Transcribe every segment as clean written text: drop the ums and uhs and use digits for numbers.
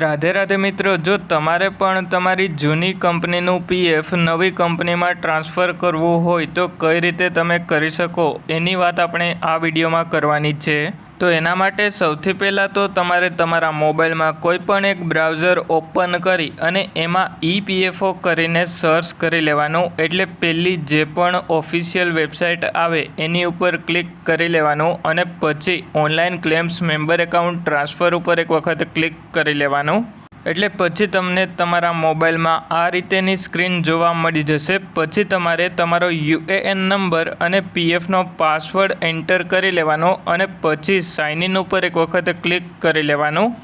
રાધે રાધે મિત્રો, જો તમારે પણ તમારી જૂની કંપનીનું પીએફ નવી કંપનીમાં ટ્રાન્સફર કરવું હોય તો કઈ રીતે તમે કરી શકો એની વાત આપણે આ વિડીયોમાં કરવાની છે। તો એના માટે સૌથી પહેલાં તો તમારે તમારા મોબાઈલમાં કોઈ પણ એક બ્રાઉઝર ઓપન કરી અને એમાં EPFO કરીને સર્ચ કરી લેવાનું। એટલે પહેલી જે પણ ઓફિશિયલ વેબસાઇટ આવે એની ઉપર ક્લિક કરી લેવાનું અને પછી online claims member account transfer ઉપર એક વખત ક્લિક કરી લેવાનું। એટલે પછી તમને તમારા મોબાઈલમાં આ રીતેની સ્ક્રીન જોવા મળી જશે। પછી તમારે તમારો UAN નંબર અને PFનો પાસવર્ડ એન્ટર કરી લેવાનો અને પછી સાઇન ઇન ઉપર એક વખત ક્લિક કરી લેવાનું।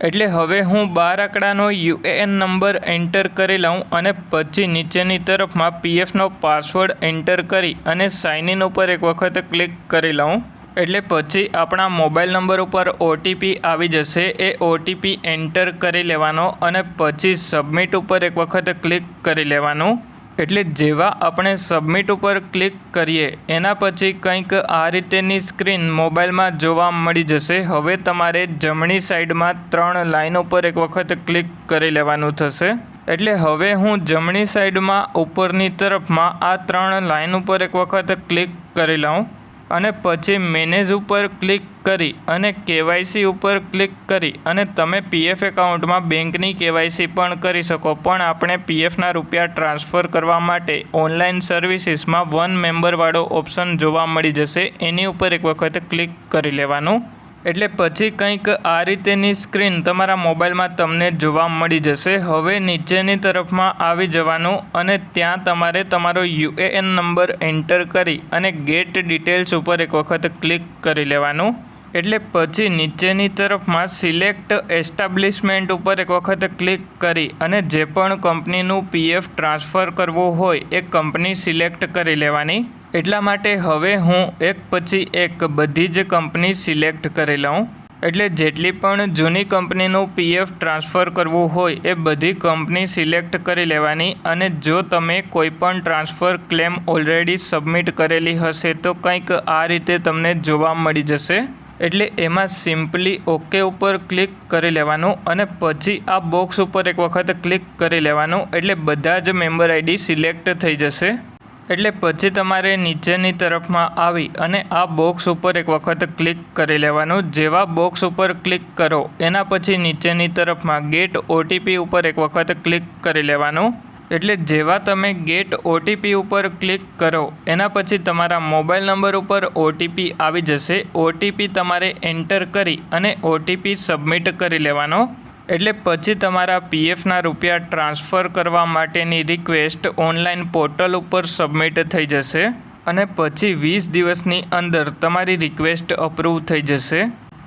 એટલે હવે હું 12 આંકડાનો UAN નંબર એન્ટર કરી લઉં અને પછી નીચેની તરફમાં PFનો પાસવર્ડ એન્ટર કરી અને સાઇન ઇન ઉપર એક વખત ક્લિક કરી લઉં। એટલે પછી આપણા મોબાઈલ નંબર ઉપર OTP આવી જશે। એ OTP એન્ટર કરી લેવાનો અને પછી સબમિટ ઉપર એક વખત ક્લિક કરી લેવાનું। એટલે જેવા આપણે સબમિટ ઉપર ક્લિક કરીએ એના પછી કંઈક આ રીતેની સ્ક્રીન મોબાઈલમાં જોવા મળી જશે। હવે તમારે જમણી સાઈડમાં 3 લાઈન ઉપર એક વખત ક્લિક કરી લેવાનું થશે। એટલે હવે હું જમણી સાઈડમાં ઉપરની તરફમાં આ 3 લાઈન ઉપર એક વખત ક્લિક કરી લઉં અને પછી મેનેજ ઉપર ક્લિક કરી અને KYC ઉપર ક્લિક કરી અને તમે PF એકાઉન્ટમાં બેંકની KYC પણ કરી શકો। પણ આપણે PFના રૂપિયા ટ્રાન્સફર કરવા માટે ઓનલાઈન સર્વિસીસમાં 1 મેમ્બરવાળો ઓપ્શન જોવા મળી જશે। એની ઉપર એક વખત ક્લિક કરી લેવાનું। એટલે પછી કંઈક આ રીતેની સ્ક્રીન તમારા મોબાઈલમાં તમને જોવા મળી જશે। હવે નીચેની તરફમાં આવી જવાનું અને ત્યાં તમારે તમારો UAN નંબર એન્ટર કરી અને ગેટ ડિટેલ્સ ઉપર એક વખત ક્લિક કરી લેવાનું। એટલે પછી નીચેની તરફમાં સિલેક્ટ એસ્ટાબ્લિશમેન્ટ ઉપર એક વખત ક્લિક કરી અને જે પણ કંપનીનું PF ટ્રાન્સફર કરવું હોય એ કંપની સિલેક્ટ કરી લેવાની। એટલા માટે હવે હું એક પછી એક બધી જ કંપની સિલેક્ટ કરી લઉં। એટલે જેટલી પણ જૂની કંપનીનું PF ટ્રાન્સફર કરવું હોય એ બધી કંપની સિલેક્ટ કરી લેવાની। અને જો તમે કોઈ પણ ટ્રાન્સફર ક્લેમ ઓલરેડી સબમિટ કરેલી હશે તો કંઈક આ રીતે તમને જોવા મળી જશે। એટલે એમાં સિમ્પલી ઓકે ઉપર ક્લિક કરી લેવાનું અને પછી આ બોક્સ ઉપર એક વખત ક્લિક કરી લેવાનું। એટલે બધા જ મેમ્બર ID સિલેક્ટ થઈ જશે। એટલે પછી તમારે નીચેની તરફમાં આવી અને આ બોક્સ ઉપર એક વખત ક્લિક કરી લેવાનું। જેવા બોક્સ ઉપર ક્લિક કરો એના પછી નીચેની તરફમાં ગેટ OTP ઉપર એક વખત ક્લિક કરી લેવાનું। એટલે જેવા તમે ગેટ OTP ઉપર ક્લિક કરો એના પછી તમારા મોબાઈલ નંબર ઉપર OTP આવી જશે। OTP તમારે એન્ટર કરી અને OTP સબમિટ કરી લેવાનો। એટલે પછી તમારા PFના રૂપિયા ટ્રાન્સફર કરવા માટેની રિક્વેસ્ટ ઓનલાઈન પોર્ટલ ઉપર સબમિટ થઈ જશે અને પછી 20 દિવસની અંદર તમારી રિક્વેસ્ટ અપ્રૂવ થઈ જશે।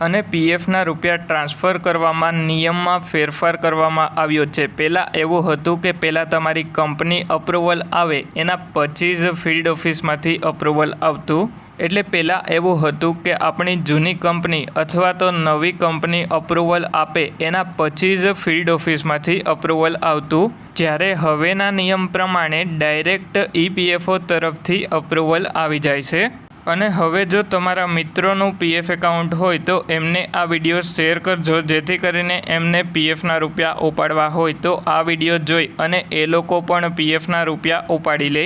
અને PFના રૂપિયા ટ્રાન્સફર કરવામાં નિયમમાં ફેરફાર કરવામાં આવ્યો છે। પહેલાં એવું હતું કે પહેલાં તમારી કંપની અપ્રુવલ આવે એના પછી જ ફિલ્ડ ઓફિસમાંથી અપ્રુવલ આવતું। એટલે પહેલાં એવું હતું કે આપણી જૂની કંપની અથવા તો નવી કંપની અપ્રુવલ આપે એના પછી જ ફિલ્ડ ઓફિસમાંથી અપ્રુવલ આવતું। જ્યારે હવેના નિયમ પ્રમાણે ડાયરેક્ટ EPFO તરફથી અપ્રુવલ આવી જાય છે। અને હવે જો તમારા મિત્રોનું PF એકાઉન્ટ હોય તો એમને આ વિડીયો શેર કરજો, જેથી કરીને એમને PFના રૂપિયા ઉપાડવા હોય તો આ વિડીયો જોઈ અને એ લોકો પણ PFના રૂપિયા ઉપાડી લે।